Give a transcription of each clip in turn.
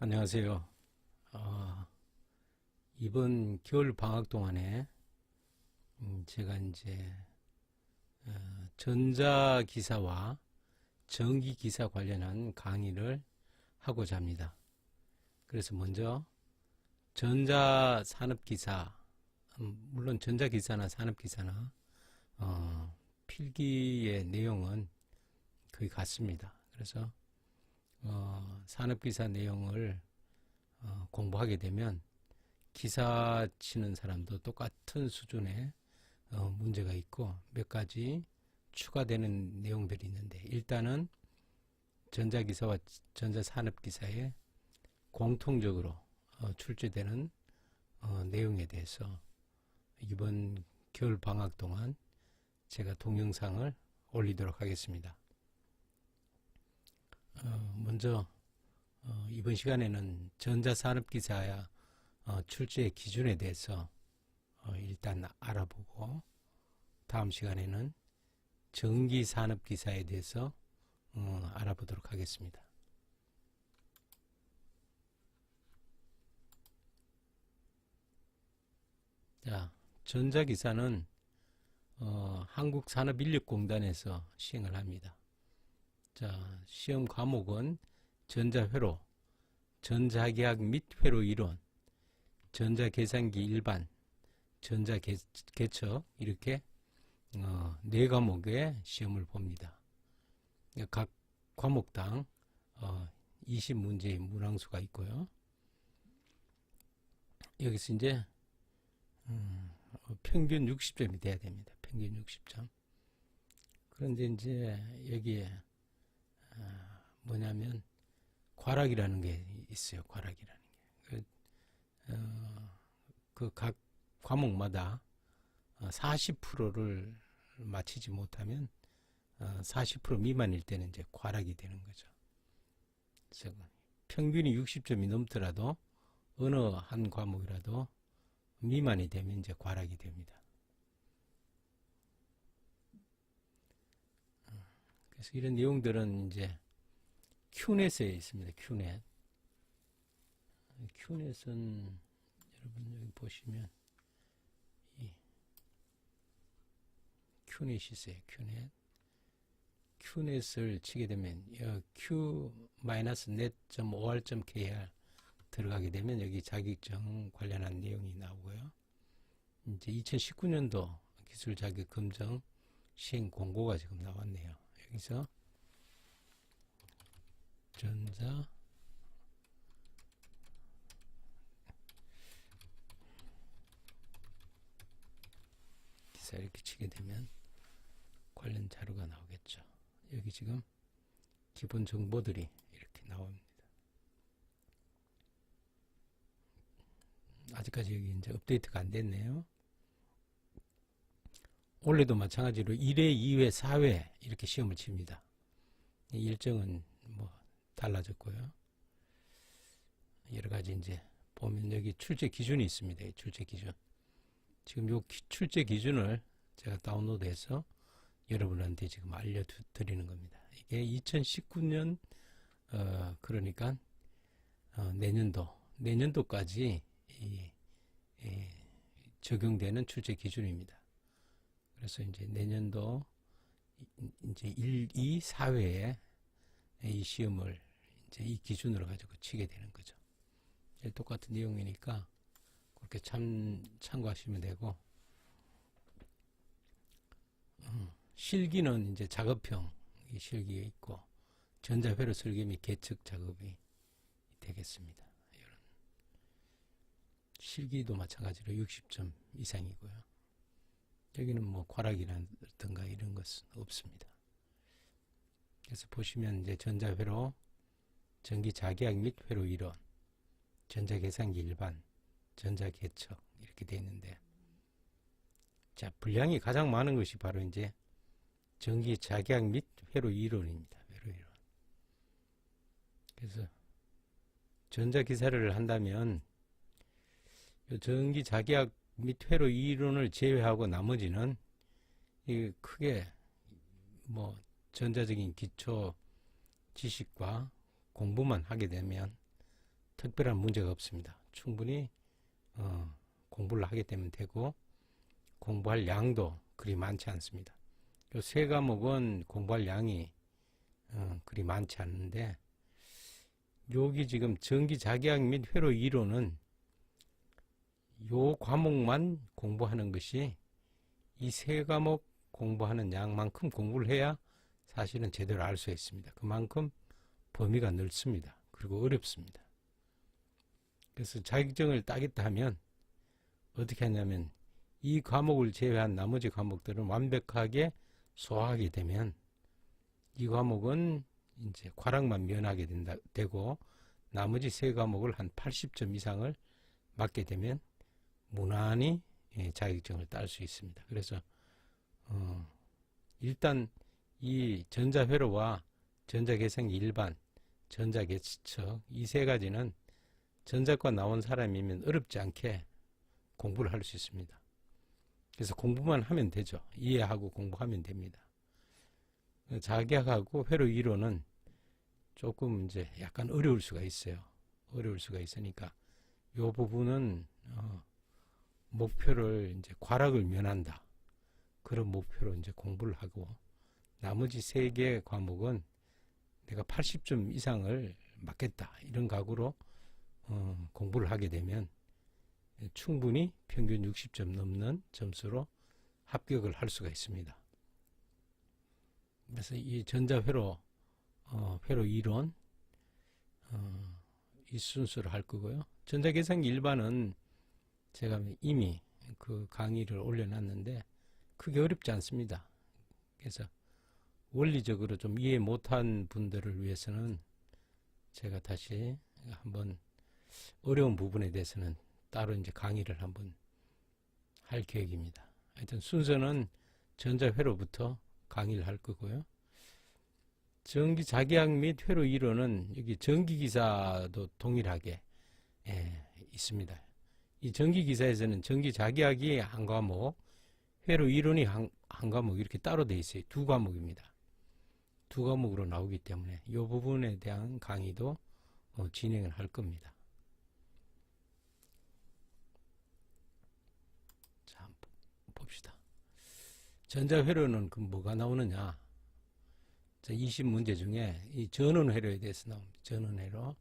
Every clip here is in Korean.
안녕하세요. 어, 이번 겨울 방학 동안에 제가 이제 전자기사와 전기기사 관련한 강의를 하고자 합니다. 그래서 먼저 전자산업기사, 물론 전자기사나 산업기사나 필기의 내용은 거의 같습니다. 그래서 산업기사 내용을 공부하게 되면 기사 치는 사람도 똑같은 수준의 문제가 있고 몇 가지 추가되는 내용들이 있는데, 일단은 전자기사와 전자산업기사에 공통적으로 출제되는 내용에 대해서 이번 겨울 방학 동안 제가 동영상을 올리도록 하겠습니다. 먼저 이번 시간에는 전자산업기사야 출제 기준에 대해서 일단 알아보고, 다음 시간에는 전기산업기사에 대해서 알아보도록 하겠습니다. 자, 전자기사는 한국산업인력공단에서 시행을 합니다. 자, 시험 과목은 전자회로, 전자계약 및 회로 이론, 전자계산기 일반, 전자개척, 이렇게 네 과목의 시험을 봅니다. 각 과목당 20문제의 문항수가 있고요. 여기서 이제 평균 60점이 돼야 됩니다. 평균 60점. 그런데 이제 여기에 뭐냐면 과락이라는 게 있어요. 과락이라는 게. 그 각 과목마다 40%를 맞히지 못하면 40% 미만일 때는 이제 과락이 되는 거죠. 그래서 평균이 60점이 넘더라도 어느 한 과목이라도 미만이 되면 이제 과락이 됩니다. 그래서 이런 내용들은 이제 큐넷에 있습니다. 큐넷. 큐넷은 여러분 여기 보시면 이 큐넷이 있어요. 큐넷. 큐넷을 치게 되면 q-net.or.kr 들어가게 되면 여기 자격증 관련한 내용이 나오고요. 이제 2019년도 기술 자격 검정 시행 공고가 지금 나왔네요. 여기서 전자 기사 이렇게 치게 되면 관련 자료가 나오겠죠. 여기 지금 기본 정보들이 이렇게 나옵니다. 아직까지 여기 이제 업데이트가 안 됐네요. 올해도 마찬가지로 1회, 2회, 4회 이렇게 시험을 칩니다. 일정은 뭐 달라졌고요. 여러 가지 이제 보면 여기 출제 기준이 있습니다. 출제 기준. 지금 요 출제 기준을 제가 다운로드해서 여러분한테 지금 알려드리는 겁니다. 이게 2019년 그러니까 내년도까지 적용되는 출제 기준입니다. 그래서 이제 내년도 이제 1, 2, 4회에 이 시험을 이제 이 기준으로 가지고 치게 되는 거죠. 똑같은 내용이니까 그렇게 참고하시면 되고, 실기는 이제 작업형 이 실기가 있고 전자회로 설계 및 계측 작업이 되겠습니다. 이런 실기도 마찬가지로 60점 이상이고요. 여기는 뭐 과락이라든가 이런 것은 없습니다. 그래서 보시면 이제 전자회로, 전기자계약 및 회로 이론, 전자계산기 일반, 전자개척 이렇게 되어 있는데, 자, 분량이 가장 많은 것이 바로 이제 전기자계약 및 회로 이론입니다. 회로 이론. 그래서 전자기사를 한다면 전기자계약 및 회로 이론을 제외하고 나머지는 크게 뭐 전자적인 기초 지식과 공부만 하게 되면 특별한 문제가 없습니다. 충분히 공부를 하게 되면 되고 공부할 양도 그리 많지 않습니다. 요 세 과목은 공부할 양이 그리 많지 않은데 여기 지금 전기자기학 및 회로 이론은 요 과목만 공부하는 것이 이 세 과목 공부하는 양만큼 공부를 해야 사실은 제대로 알 수 있습니다. 그만큼 범위가 넓습니다. 그리고 어렵습니다. 그래서 자격증을 따겠다 하면 어떻게 하냐면 이 과목을 제외한 나머지 과목들은 완벽하게 소화하게 되면 이 과목은 이제 과락만 면하게 되고 나머지 세 과목을 한 80점 이상을 맞게 되면 무난히 자격증을 딸 수 있습니다. 그래서 일단 이 전자회로와 전자계산 일반, 전자계측 이 세 가지는 전자과 나온 사람이면 어렵지 않게 공부를 할 수 있습니다. 그래서 공부만 하면 되죠. 이해하고 공부하면 됩니다. 자기학하고 회로 이론은 조금 이제 약간 어려울 수가 있어요. 어려울 수가 있으니까 이 부분은 목표를 이제 과락을 면한다. 그런 목표로 이제 공부를 하고 나머지 세 개 과목은 내가 80점 이상을 맞겠다. 이런 각오로 공부를 하게 되면 충분히 평균 60점 넘는 점수로 합격을 할 수가 있습니다. 그래서 이 전자회로 회로 이론 이 순서로 할 거고요. 전자계산기 일반은 제가 이미 그 강의를 올려놨는데 크게 어렵지 않습니다. 그래서 원리적으로 좀 이해 못한 분들을 위해서는 제가 다시 한번 어려운 부분에 대해서는 따로 이제 강의를 한번 할 계획입니다. 하여튼 순서는 전자회로부터 강의를 할 거고요. 전기자기학 및 회로 이론은 여기 전기기사도 동일하게 있습니다. 이 전기기사에서는 전기자기학이 한 과목, 회로 이론이 한 과목 이렇게 따로 되어 있어요. 두 과목입니다. 두 과목으로 나오기 때문에 이 부분에 대한 강의도 진행을 할 겁니다. 자, 한번 봅시다. 전자회로는 그 뭐가 나오느냐? 자, 20문제 중에 이 전원회로에 대해서 나옵니다. 전원회로,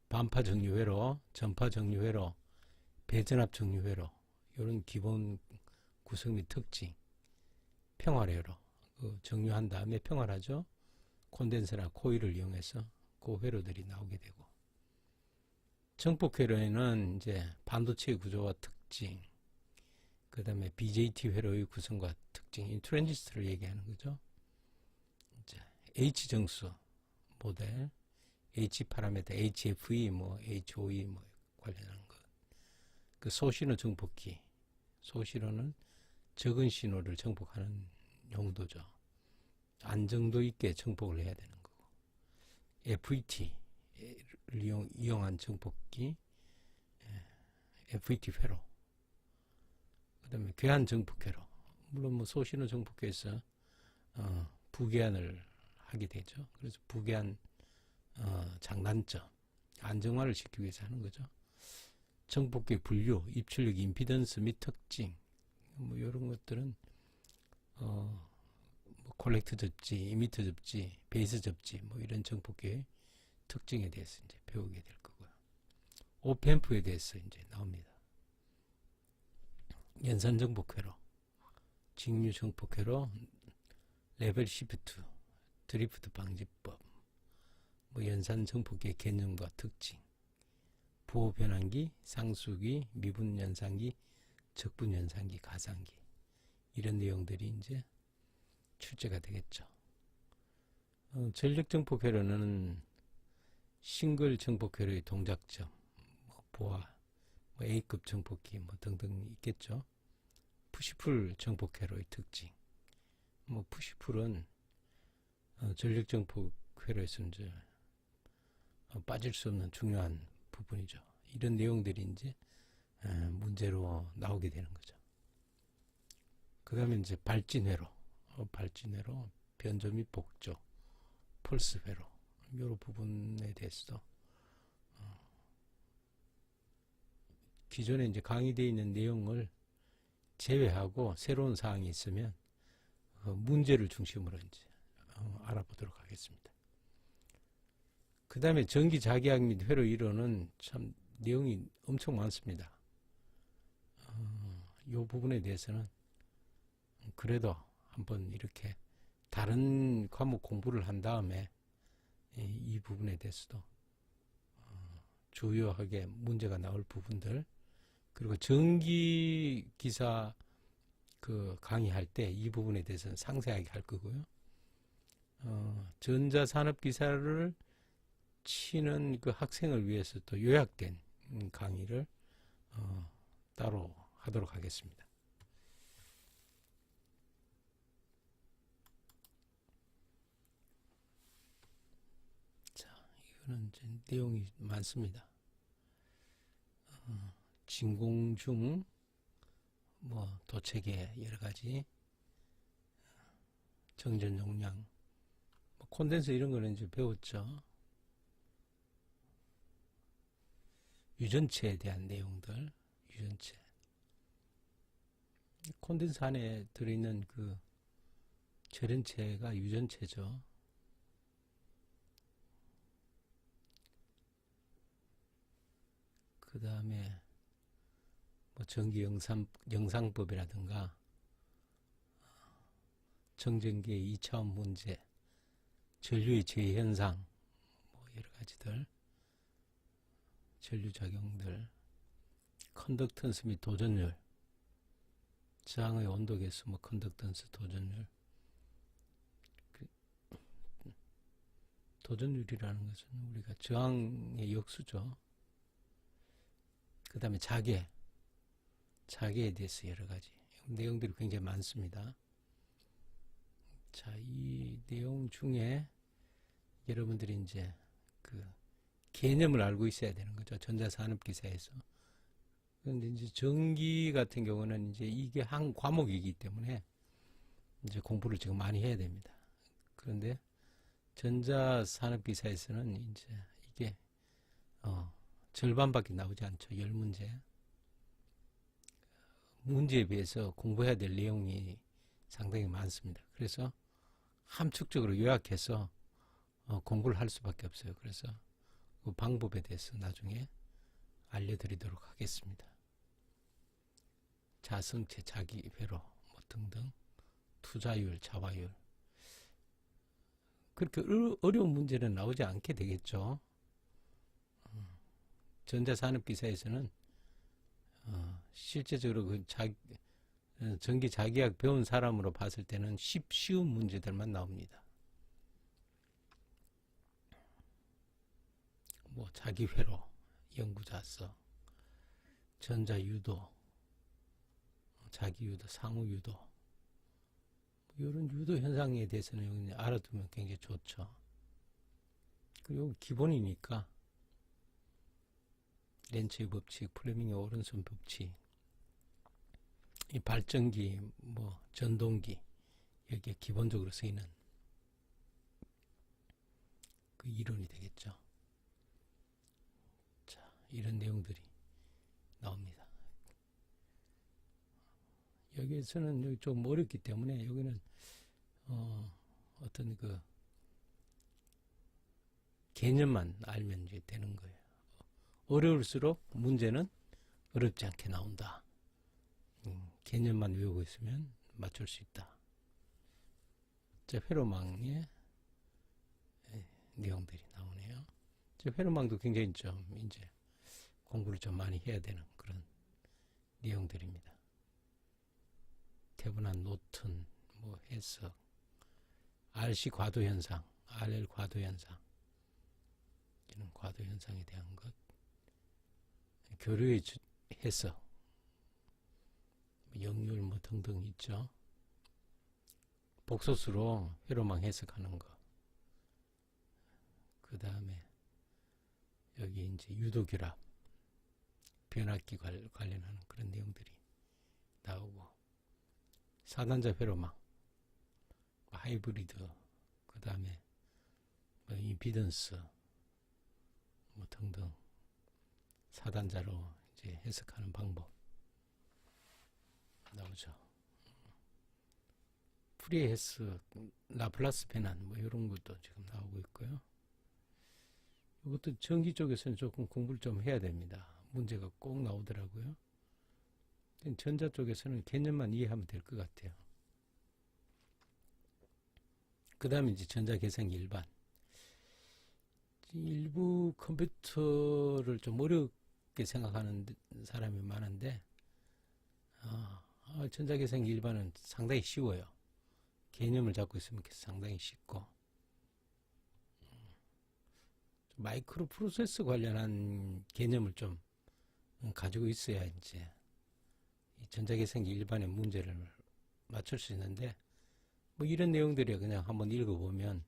반파정류회로, 전파정류회로, 배전압정류회로 이런 기본 구성 및 특징, 평활회로 정류한 다음에 평활하죠. 콘덴서나 코일을 이용해서 그 회로들이 나오게 되고 정폭회로에는 이제 반도체의 구조와 특징, 그 다음에 BJT 회로의 구성과 특징, 트랜지스터를 얘기하는 거죠. 이제 H정수 모델, H 파라미터, HFE, HOE 관련한 것. 그 소신호 정폭기, 소신호는 적은 신호를 정폭하는 용도죠. 안정도 있게 정폭을 해야 되는 거고. FET를 이용한 정폭기, FET 회로. 그 다음에 괴한 정폭회로. 물론 소신호 정폭회에서 부괴한을 하게 되죠. 그래서 부괴한 장단점, 안정화를 시키기 위해서 하는 거죠. 정폭계 분류, 입출력 임피던스 및 특징, 이런 것들은 콜렉터 접지, 이미터 접지, 베이스 접지, 이런 정폭계의 특징에 대해서 이제 배우게 될 거고요. 오펜프에 대해서 이제 나옵니다. 연산 정폭회로, 직류 정폭회로, 레벨 시프트, 드리프트 방지법, 연산 정폭계의 개념과 특징, 부호 변환기, 상수기, 미분 연산기, 적분 연산기, 가상기 이런 내용들이 이제 출제가 되겠죠. 전력 정폭 회로는 싱글 정폭 회로의 동작점, 보아, A급 정폭기 등등 있겠죠. 푸시풀 정폭 회로의 특징, 푸시풀은 전력 정폭 회로에서 이제 빠질 수 없는 중요한 부분이죠. 이런 내용들이 이제 문제로 나오게 되는 거죠. 그 다음에 이제 발진회로, 발진회로, 변조 및 복조, 폴스 회로, 이런 부분에 대해서도 기존에 이제 강의되어 있는 내용을 제외하고 새로운 사항이 있으면 문제를 중심으로 이제 알아보도록 하겠습니다. 그 다음에 전기 자기학 및 회로 이론은 참 내용이 엄청 많습니다. 이 부분에 대해서는 그래도 한번 이렇게 다른 과목 공부를 한 다음에 이 부분에 대해서도 주요하게 문제가 나올 부분들, 그리고 전기 기사 그 강의할 때 이 부분에 대해서는 상세하게 할 거고요. 전자산업 기사를 치는 그 학생을 위해서 또 요약된 강의를 따로 하도록 하겠습니다. 자, 이거는 이제 내용이 많습니다. 진공중, 뭐 도체계 여러 가지, 정전 용량, 뭐 콘덴서 이런 거는 이제 배웠죠. 유전체에 대한 내용들, 유전체. 콘덴서 안에 들어있는 그 절연체가 유전체죠. 그 다음에 뭐 전기 영상법이라든가 정전기의 2차원 문제, 전류의 재현상, 뭐 여러 가지들, 전류작용들, 컨덕턴스 및 도전율, 저항의 온도계수, 뭐 컨덕턴스, 도전율. 도전율이라는 것은 우리가 저항의 역수죠. 그 다음에 자계에 대해서 여러 가지 내용들이 굉장히 많습니다. 자, 이 내용 중에 여러분들이 이제 그 개념을 알고 있어야 되는 거죠. 전자산업기사에서. 그런데 이제 전기 같은 경우는 이제 이게 한 과목이기 때문에 이제 공부를 지금 많이 해야 됩니다. 그런데 전자산업기사에서는 이제 이게 절반밖에 나오지 않죠. 10문제. 문제에 비해서 공부해야 될 내용이 상당히 많습니다. 그래서 함축적으로 요약해서 공부를 할 수밖에 없어요. 그래서 그 방법에 대해서 나중에 알려드리도록 하겠습니다. 자성체, 자기회로 뭐 등등, 투자율, 자화율. 그렇게 어려운 문제는 나오지 않게 되겠죠. 전자산업기사에서는 실제적으로 그 전기 자기학 배운 사람으로 봤을 때는 쉬운 문제들만 나옵니다. 뭐 자기회로, 연구자서, 전자유도, 자기유도, 상호유도, 이런 유도 현상에 대해서는 알아두면 굉장히 좋죠. 그리고 기본이니까 렌츠의 법칙, 플레밍의 오른손 법칙, 이 발전기, 뭐 전동기, 여기에 기본적으로 쓰이는 그 이론이 되겠죠. 자, 이런 내용들이 나옵니다. 여기에서는 여기 좀 어렵기 때문에 여기는 어떤 그 개념만 알면 이제 되는 거예요. 어려울수록 문제는 어렵지 않게 나온다. 개념만 외우고 있으면 맞출 수 있다. 자, 회로망의 내용들이 나오네요. 자, 회로망도 굉장히 좀 이제 공부를 좀 많이 해야 되는 그런 내용들입니다. 태분한 노튼, 뭐 해석, RC 과도현상, RL 과도현상, 이런 과도현상에 대한 것, 교류의 해석, 역률 뭐 등등 있죠. 복소수로 회로망 해석하는 거. 그 다음에 여기 이제 유도결합, 변압기 관련하는 그런 내용들이 나오고, 4단자 회로망, 하이브리드, 그 다음에 뭐 임피던스, 뭐 등등 4단자로 이제 해석하는 방법 나오죠. 프리헤스, 라플라스 변환 뭐 이런 것도 지금 나오고 있고요. 이것도 전기 쪽에서는 조금 공부를 좀 해야 됩니다. 문제가 꼭 나오더라고요. 전자 쪽에서는 개념만 이해하면 될 것 같아요. 그 다음에 이제 전자계산 일반. 일부 컴퓨터를 좀 어렵게 생각하는 사람이 많은데, 전자계산 일반은 상당히 쉬워요. 개념을 잡고 있으면 상당히 쉽고, 마이크로 프로세서 관련한 개념을 좀 가지고 있어야 이제 전자계산기 일반의 문제를 맞출 수 있는데, 뭐 이런 내용들이 그냥 한번 읽어보면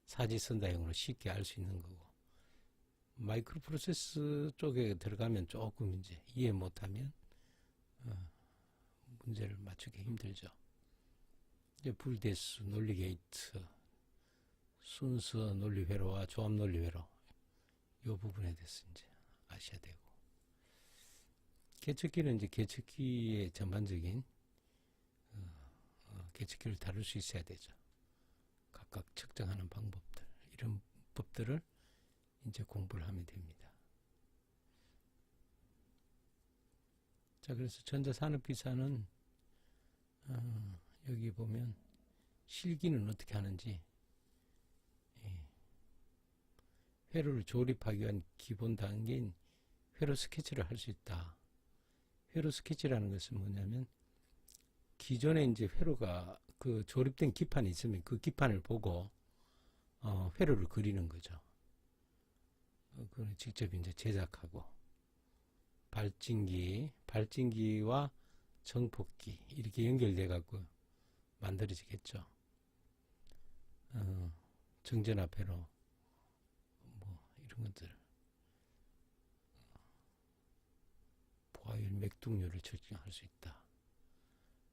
사지선다형으로 쉽게 알 수 있는 거고, 마이크로 프로세서 쪽에 들어가면 조금 이제 이해 못하면 문제를 맞추기 힘들죠. 이제 불대수, 논리 게이트, 순서 논리 회로와 조합 논리 회로, 이 부분에 대해서 이제 아셔야 되고, 계측기는 이제 계측기의 전반적인 계측기를 다룰 수 있어야 되죠. 각각 측정하는 방법들, 이런 법들을 이제 공부를 하면 됩니다. 자, 그래서 전자산업기사는 여기 보면 실기는 어떻게 하는지, 회로를 조립하기 위한 기본 단계인 회로 스케치를 할 수 있다. 회로 스케치라는 것은 뭐냐면, 기존에 이제 회로가 그 조립된 기판이 있으면 그 기판을 보고 회로를 그리는 거죠. 그걸 직접 이제 제작하고, 발진기와 정폭기 이렇게 연결돼 갖고 만들어지겠죠. 정전압 회로 뭐 이런 것들, 보아율 맥동률을 측정할 수 있다.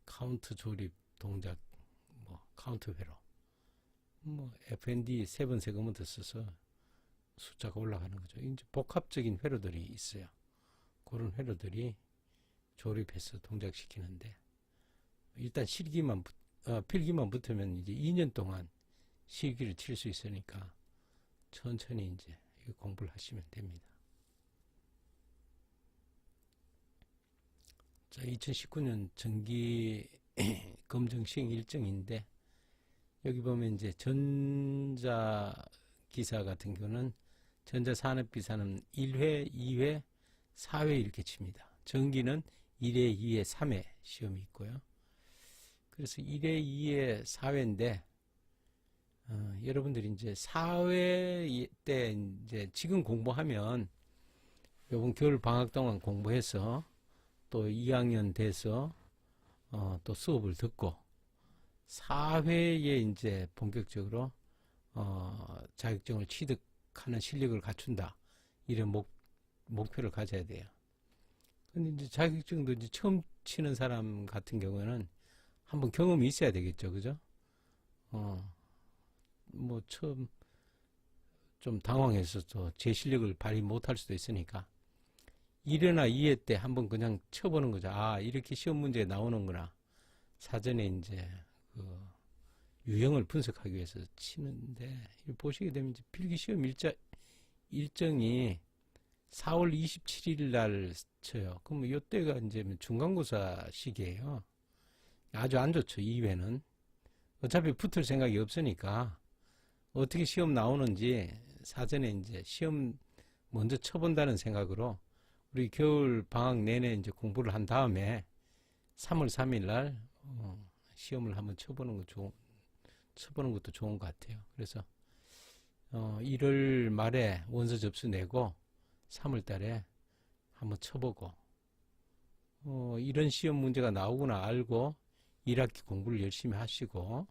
카운트 조립 동작, 뭐 카운트 회로, 뭐 FND 3번 세그먼트 써서 숫자가 올라가는 거죠. 이제 복합적인 회로들이 있어요. 그런 회로들이 조립해서 동작시키는데, 일단 필기만 붙으면 이제 2년 동안 실기를 칠 수 있으니까 천천히 이제 공부를 하시면 됩니다. 자, 2019년 정기 검정 시행 일정인데, 여기 보면 이제 전자기사 같은 경우는 전자산업기사는 1회, 2회, 4회 이렇게 칩니다. 전기는 1회, 2회, 3회 시험이 있고요. 그래서 1회, 2회, 4회인데, 여러분들이 이제 4회 때 이제 지금 공부하면 이번 겨울 방학 동안 공부해서 또 2학년 돼서 또 수업을 듣고 4회에 이제 본격적으로 자격증을 취득하는 실력을 갖춘다, 이런 목표를 가져야 돼요. 근데 이제 자격증도 이제 처음 치는 사람 같은 경우는 한번 경험이 있어야 되겠죠, 그죠? 뭐 처음 좀 당황해서 또 제 실력을 발휘 못할 수도 있으니까 1회나 2회 때 한번 그냥 쳐보는 거죠. 아, 이렇게 시험 문제에 나오는구나. 사전에 이제 그 유형을 분석하기 위해서 치는데, 보시게 되면 이제 필기 시험 일정이 4월 27일 날 쳐요. 그럼 이때가 이제 중간고사 시기예요. 아주 안 좋죠, 2회는. 어차피 붙을 생각이 없으니까 어떻게 시험 나오는지 사전에 이제 시험 먼저 쳐본다는 생각으로 우리 겨울 방학 내내 이제 공부를 한 다음에 3월 3일 날 시험을 한번 쳐보는 것도 좋은 것 같아요. 그래서 1월 말에 원서 접수 내고 3월 달에 한번 쳐보고, 이런 시험 문제가 나오구나 알고 1학기 공부를 열심히 하시고,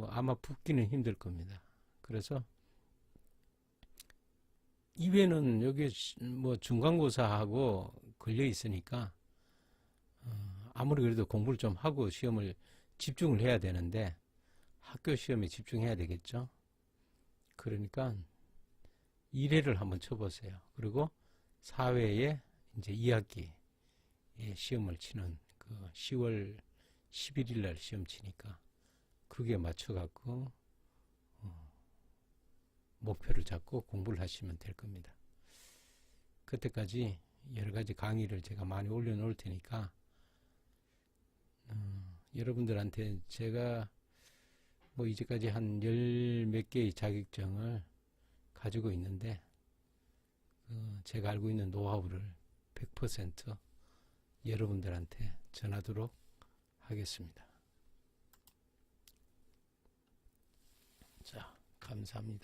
아마 붙기는 힘들 겁니다. 그래서 2회는 여기 뭐 중간고사하고 걸려 있으니까 아무리 그래도 공부를 좀 하고 시험을 집중을 해야 되는데, 학교 시험에 집중해야 되겠죠. 그러니까 1회를 한번 쳐보세요. 그리고 4회에 이제 2학기 시험을 치는 그 10월 11일 날 시험 치니까 그게 맞춰갖고 목표를 잡고 공부를 하시면 될 겁니다. 그때까지 여러 가지 강의를 제가 많이 올려놓을 테니까 여러분들한테 제가 뭐 이제까지 한 10몇 개의 자격증을 가지고 있는데 제가 알고 있는 노하우를 100% 여러분들한테 전하도록 하겠습니다. 자, 감사합니다.